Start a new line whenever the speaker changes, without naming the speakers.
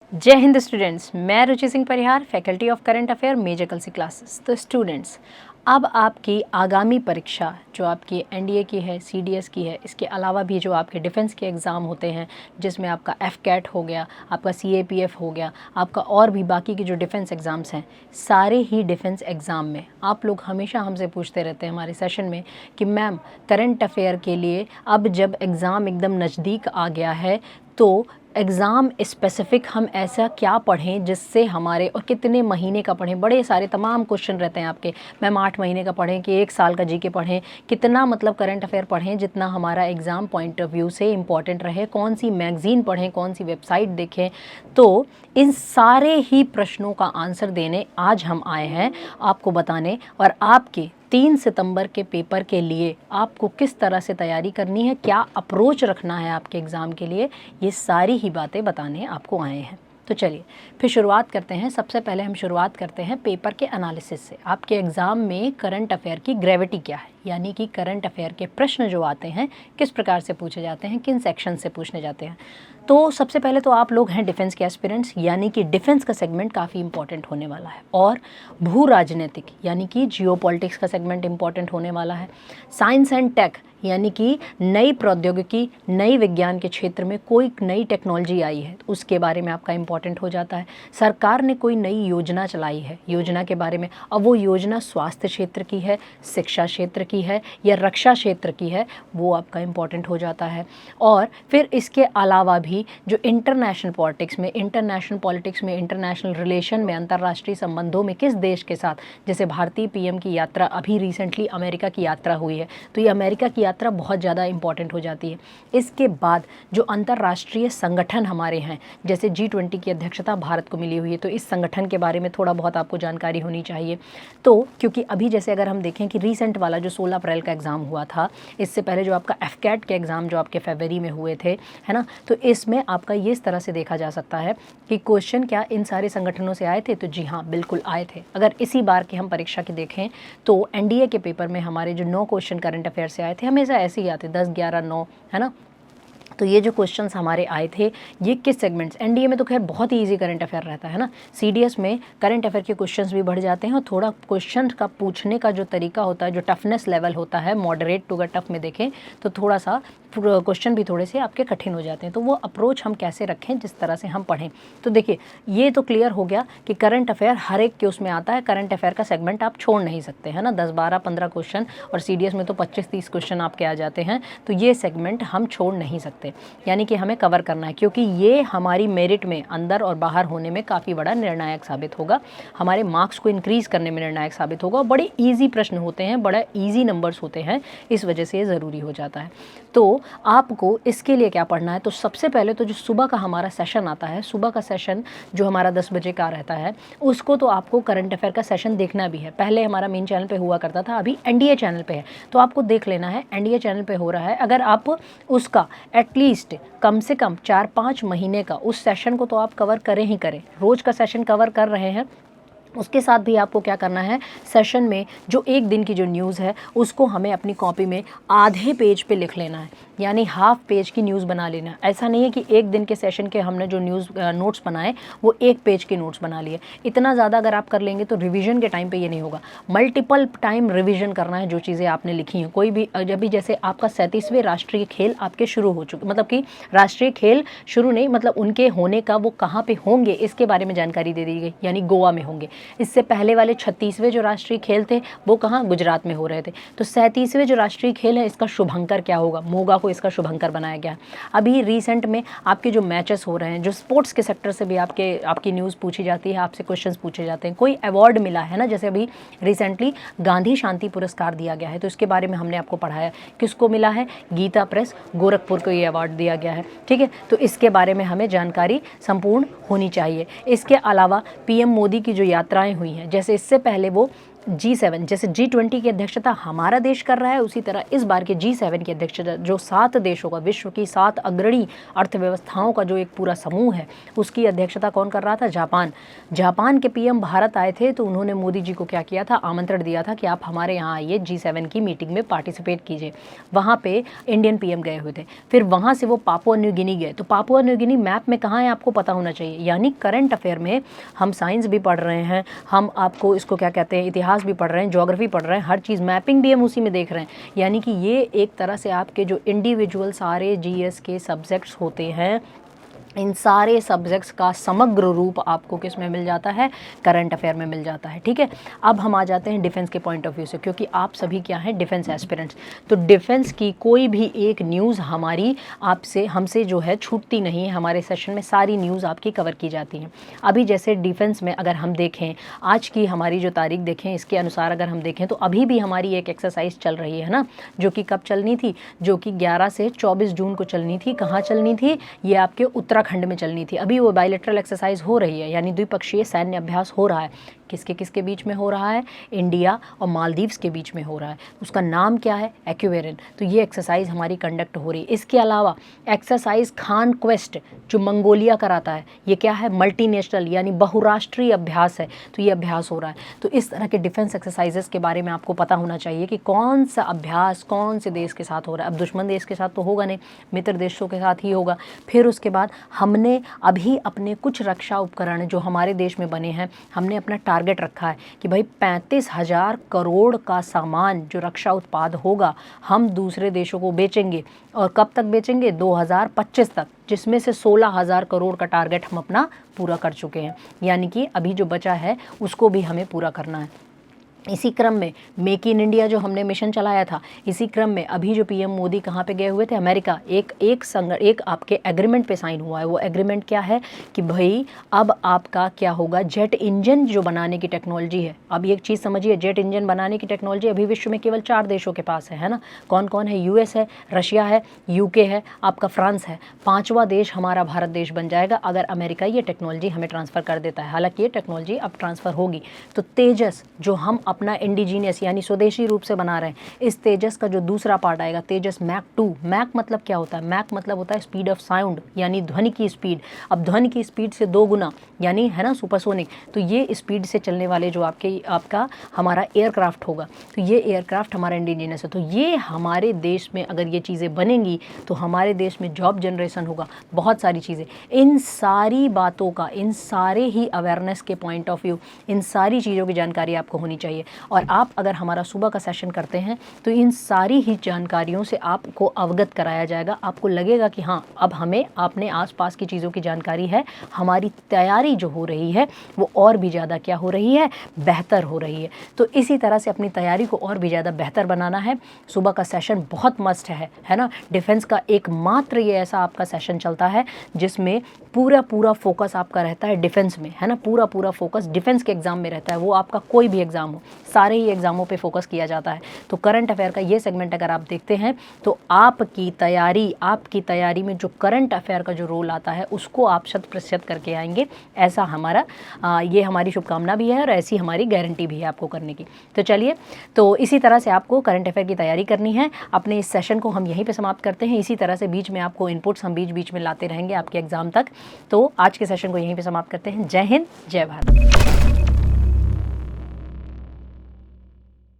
जय हिंद स्टूडेंट्स, मैं Ruchi Singh Parihar, faculty of current affair major Kalsi classes. तो स्टूडेंट्स, अब आपकी आगामी परीक्षा जो आपकी एनडीए की है, सीडीएस की है, इसके अलावा भी जो आपके डिफेंस के एग्ज़ाम होते हैं जिसमें आपका एफकैट हो गया, आपका सीएपीएफ हो गया, आपका और भी बाकी के जो डिफेंस एग्ज़ाम्स हैं, सारे ही डिफेंस एग्ज़ाम में आप लोग हमेशा हमसे पूछते रहते हैं हमारे सेशन में कि मैम करंट अफेयर के लिए अब जब एग्ज़ाम एकदम नज़दीक आ गया है तो एग्ज़ाम स्पेसिफ़िक हम ऐसा क्या पढ़ें जिससे हमारे, और कितने महीने का पढ़ें, बड़े सारे तमाम क्वेश्चन रहते हैं आपके। मैम 8 महीने का पढ़ें कि 1 साल का जीके पढ़ें, कितना मतलब करंट अफेयर पढ़ें जितना हमारा एग्ज़ाम पॉइंट ऑफ व्यू से इम्पॉर्टेंट रहे, कौन सी मैगज़ीन पढ़ें, कौन सी वेबसाइट देखें। तो इन सारे ही प्रश्नों का आंसर देने आज हम आए हैं आपको बताने, और आपके 3 सितंबर के पेपर के लिए आपको किस तरह से तैयारी करनी है, क्या अप्रोच रखना है आपके एग्ज़ाम के लिए, ये सारी ही बातें बताने आपको आए हैं। तो चलिए फिर शुरुआत करते हैं। सबसे पहले हम शुरुआत करते हैं पेपर के एनालिसिस से। आपके एग्ज़ाम में करंट अफेयर की ग्रेविटी क्या है, यानी कि करंट अफेयर के प्रश्न जो आते हैं किस प्रकार से पूछे जाते हैं, किन सेक्शन से पूछने जाते हैं। तो सबसे पहले तो आप लोग हैं डिफेंस के एस्पिरेंट्स, यानी कि डिफेंस का सेगमेंट काफ़ी इंपॉर्टेंट होने वाला है, और भू राजनीतिक यानी कि जियोपॉलिटिक्स का सेगमेंट इंपॉर्टेंट होने वाला है। साइंस एंड टेक यानी कि नई प्रौद्योगिकी, नई विज्ञान के क्षेत्र में कोई नई टेक्नोलॉजी आई है तो उसके बारे में आपका इंपॉर्टेंट हो जाता है। सरकार ने कोई नई योजना चलाई है, योजना के बारे में, अब वो योजना स्वास्थ्य क्षेत्र की है, शिक्षा क्षेत्र की है या रक्षा क्षेत्र की है, वो आपका इंपॉर्टेंट हो जाता है। और फिर इसके अलावा भी जो इंटरनेशनल पॉलिटिक्स में, इंटरनेशनल रिलेशन में, अंतर्राष्ट्रीय संबंधों में किस देश के साथ, जैसे भारतीय पीएम की यात्रा, अभी रिसेंटली अमेरिका की यात्रा हुई है, तो ये अमेरिका की यात्रा बहुत ज़्यादा इंपॉर्टेंट हो जाती है। इसके बाद जो अंतर्राष्ट्रीय संगठन हमारे हैं, जैसे G20 की अध्यक्षता भारत को मिली हुई है, तो इस संगठन के बारे में थोड़ा बहुत आपको जानकारी होनी चाहिए। तो क्योंकि अभी जैसे अगर हम देखें कि रीसेंट वाला जो 16 अप्रैल का एग्ज़ाम हुआ था, इससे पहले जो आपका एफकैट के एग्ज़ाम जो आपके फरवरी में हुए थे, है ना, तो इसमें आपका ये इस तरह से देखा जा सकता है कि क्वेश्चन क्या इन सारे संगठनों से आए थे, तो जी हाँ बिल्कुल आए थे। अगर इसी बार की हम परीक्षा की देखें तो एनडीए के पेपर में हमारे जो 9 क्वेश्चन करंट अफेयर से आए थे, हमेशा ऐसे ही आते 10, 11, 9, है ना। तो ये जो क्वेश्चंस हमारे आए थे ये किस सेगमेंट्स, एनडीए में तो खैर बहुत ही इजी करंट अफेयर रहता है ना, सीडीएस में करंट अफेयर के क्वेश्चंस भी बढ़ जाते हैं, और थोड़ा क्वेश्चन का पूछने का जो तरीका होता है, जो टफनेस लेवल होता है, मॉडरेट टू टफ में देखें तो थोड़ा सा क्वेश्चन भी थोड़े से आपके कठिन हो जाते हैं। तो वो अप्रोच हम कैसे रखें, जिस तरह से हम पढ़ें। तो देखिए ये तो क्लियर हो गया कि करंट अफेयर हर एक के उसमें आता है, करंट अफेयर का सेगमेंट आप छोड़ नहीं सकते, है ना। 10, 12, 15 क्वेश्चन, और सीडीएस में तो 25-30 क्वेश्चन आपके आ जाते हैं, तो ये सेगमेंट हम छोड़ नहीं सकते, यानी कि हमें कवर करना है, क्योंकि ये हमारी मेरिट में अंदर और बाहर होने में काफ़ी बड़ा निर्णायक साबित होगा, हमारे मार्क्स को इंक्रीज़ करने में निर्णायक साबित होगा। बड़े ईजी प्रश्न होते हैं, बड़ा ईजी नंबर्स होते हैं, इस वजह से ये ज़रूरी हो जाता है। तो आपको इसके लिए क्या पढ़ना है, तो सबसे पहले तो जो सुबह का हमारा सेशन आता है, सुबह का सेशन जो हमारा 10 बजे का रहता है, उसको तो आपको करंट अफेयर का सेशन देखना भी है। पहले हमारा मेन चैनल पे हुआ करता था, अभी एनडीए चैनल पे है, तो आपको देख लेना है, एनडीए चैनल पे हो रहा है। अगर आप उसका एटलीस्ट कम से कम 4-5 महीने का उस सेशन को तो आप कवर करें ही करें, रोज़ का सेशन कवर कर रहे हैं, उसके साथ भी आपको क्या करना है, सेशन में जो एक दिन की जो न्यूज़ है उसको हमें अपनी कॉपी में आधे पेज पे लिख लेना है, यानी हाफ पेज की न्यूज़ बना लेना। ऐसा नहीं है कि एक दिन के सेशन के हमने जो न्यूज़ नोट्स बनाए वो एक पेज के नोट्स बना लिए। इतना ज़्यादा अगर आप कर लेंगे तो रिवीजन के टाइम पे ये नहीं होगा, मल्टीपल टाइम रिवीजन करना है जो चीज़ें आपने लिखी हैं। कोई भी जब भी जैसे आपका 37वें राष्ट्रीय खेल आपके शुरू हो चुके, मतलब कि राष्ट्रीय खेल शुरू नहीं, मतलब उनके होने का, वो कहाँ पर होंगे इसके बारे में जानकारी दे दी गई, यानी गोवा में होंगे। इससे पहले वाले 36वें जो राष्ट्रीय खेल थे वो कहाँ, गुजरात में हो रहे थे। तो 37वें जो राष्ट्रीय खेल है इसका शुभंकर क्या होगा, मोगा को इसका शुभंकर बनाया गया है। अभी रिसेंट में आपके जो मैचेस हो रहे हैं, जो स्पोर्ट्स के सेक्टर से भी आपकी न्यूज़ पूछी जाती है, आपसे क्वेश्चंस पूछे जाते हैं, कोई अवार्ड मिला है ना, जैसे अभी रिसेंटली गांधी शांति पुरस्कार दिया गया है, तो इसके बारे में हमने आपको पढ़ाया, किसको मिला है, गीता प्रेस गोरखपुर को ये अवार्ड दिया गया है, ठीक है। तो इसके बारे में हमें जानकारी संपूर्ण होनी चाहिए। इसके अलावा पीएम मोदी की जो यात्राएं हुई हैं, जैसे इससे पहले वो G7 जैसे G20 की अध्यक्षता हमारा देश कर रहा है, उसी तरह इस बार के G7 की अध्यक्षता जो 7 देशों का, विश्व की 7 अग्रणी अर्थव्यवस्थाओं का जो एक पूरा समूह है, उसकी अध्यक्षता कौन कर रहा था? जापान। जापान के पीएम भारत आए थे तो उन्होंने मोदी जी को क्या किया था? आमंत्रण दिया था कि आप हमारे यहाँ आइए, G7 की मीटिंग में पार्टिसिपेट कीजिए। वहाँ पे इंडियन पीएम गए हुए थे। फिर वहाँ से वो पापुआ न्यू गिनी गए। तो पापुआ न्यू गिनी मैप में कहाँ है आपको पता होना चाहिए। यानी करंट अफेयर में हम साइंस भी पढ़ रहे हैं, हम आपको इसको क्या कहते हैं, इतिहास भी पढ़ रहे हैं, ज्योग्राफी पढ़ रहे हैं, हर चीज़ मैपिंग भी हम उसी में देख रहे हैं। यानी कि ये एक तरह से आपके जो इंडिविजुअल सारे जीएस के सब्जेक्ट्स होते हैं, इन सारे सब्जेक्ट्स का समग्र रूप आपको किस में मिल जाता है? करंट अफेयर में मिल जाता है। ठीक है, अब हम आ जाते हैं डिफेंस के पॉइंट ऑफ व्यू से, क्योंकि आप सभी क्या हैं? Defence aspirants. तो डिफेंस की कोई भी एक न्यूज़ हमारी आपसे हमसे जो है छूटती नहीं है। हमारे सेशन में सारी न्यूज़ आपकी कवर की जाती हैं। अभी जैसे डिफेंस में अगर हम देखें, आज की हमारी जो तारीख देखें, इसके अनुसार अगर हम देखें तो अभी भी हमारी एक एक्सरसाइज चल रही है ना, जो कि कब चलनी थी? जो कि 11 से 24 जून को चलनी थी। कहाँ चलनी थी? ये आपके उत्तराखंड में चलनी थी। अभी वो बायलैटरल एक्सरसाइज हो रही है, यानी द्विपक्षीय सैन्य अभ्यास हो रहा है। किसके किसके बीच में हो रहा है? इंडिया और मालदीव्स के बीच में हो रहा है। उसका नाम क्या है? एक्वेरिन। तो ये एक्सरसाइज हमारी कंडक्ट हो रही है। इसके अलावा एक्सरसाइज खान क्वेस्ट जो मंगोलिया कराता है, ये क्या है? मल्टीनेशनल यानी बहुराष्ट्रीय अभ्यास है। तो ये अभ्यास हो रहा है। तो इस तरह के डिफेंस एक्सरसाइजेस के बारे में आपको पता होना चाहिए कि कौन सा अभ्यास कौन से देश के साथ हो रहा है। अब दुश्मन देश के साथ तो होगा नहीं, मित्र देशों के साथ ही होगा। फिर उसके बाद हमने अभी अपने कुछ रक्षा उपकरण जो हमारे देश में बने हैं, हमने अपना टारगेट रखा है कि भाई 35,000 करोड़ का सामान जो रक्षा उत्पाद होगा हम दूसरे देशों को बेचेंगे। और कब तक बेचेंगे? 2025 तक, जिसमें से 16,000 करोड़ का टारगेट हम अपना पूरा कर चुके हैं। यानी कि अभी जो बचा है उसको भी हमें पूरा करना है। इसी क्रम में मेक इन इंडिया जो हमने मिशन चलाया था, इसी क्रम में अभी जो पीएम मोदी कहाँ पे गए हुए थे? अमेरिका। एक आपके एग्रीमेंट पे साइन हुआ है। वो एग्रीमेंट क्या है कि भाई अब आपका क्या होगा? जेट इंजन जो बनाने की टेक्नोलॉजी है। अब एक चीज़ समझिए, जेट इंजन बनाने की टेक्नोलॉजी अभी विश्व में केवल 4 देशों के पास है ना। कौन कौन है? यूएस है, रशिया है, यूके है, आपका फ्रांस है। 5वां देश हमारा भारत देश बन जाएगा अगर अमेरिका ये टेक्नोलॉजी हमें ट्रांसफ़र कर देता है। हालांकि ये टेक्नोलॉजी अब ट्रांसफ़र होगी। तो तेजस जो हम अपना इंडिजीनियस यानी स्वदेशी रूप से बना रहे हैं, इस तेजस का जो दूसरा पार्ट आएगा, तेजस मैक 2। मैक मतलब क्या होता है? मैक मतलब होता है स्पीड ऑफ साउंड, यानी ध्वनि की स्पीड। अब ध्वनि की स्पीड से 2 गुना, यानी है ना सुपरसोनिक। तो ये स्पीड से चलने वाले जो आपका हमारा एयरक्राफ्ट होगा, तो ये एयरक्राफ्ट हमारा इंडिजीनियस है। तो ये हमारे देश में अगर ये चीज़ें बनेंगी तो हमारे देश में जॉब जनरेशन होगा, बहुत सारी चीज़ें। इन सारी बातों का, इन सारे ही अवेयरनेस के पॉइंट ऑफ व्यू, इन सारी चीज़ों की जानकारी आपको होनी चाहिए। और आप अगर हमारा सुबह का सेशन करते हैं तो इन सारी ही जानकारियों से आपको अवगत कराया जाएगा। आपको लगेगा कि हाँ, अब हमें अपने आसपास की चीज़ों की जानकारी है, हमारी तैयारी जो हो रही है वो और भी ज़्यादा क्या हो रही है? बेहतर हो रही है। तो इसी तरह से अपनी तैयारी को और भी ज़्यादा बेहतर बनाना है। सुबह का सेशन बहुत मस्त है ना। डिफेंस का एकमात्र ये ऐसा आपका सेशन चलता है जिसमें पूरा फोकस आपका रहता है डिफेंस में, है ना। पूरा फोकस डिफेंस के एग्जाम में रहता है। वो आपका कोई भी एग्जाम हो, सारे ही एग्जामों पे फोकस किया जाता है। तो करंट अफेयर का ये सेगमेंट अगर आप देखते हैं तो आपकी तैयारी में जो करंट अफेयर का जो रोल आता है उसको आप 100% करके आएंगे। ऐसा हमारा ये हमारी शुभकामना भी है और ऐसी हमारी गारंटी भी है आपको करने की। तो चलिए, तो इसी तरह से आपको करंट अफेयर की तैयारी करनी है। अपने इस सेशन को हम यहीं पे समाप्त करते हैं। इसी तरह से बीच में आपको इनपुट्स हम बीच में लाते रहेंगे आपके एग्जाम तक। तो आज के सेशन को यहीं पे समाप्त करते हैं। जय हिंद, जय भारत।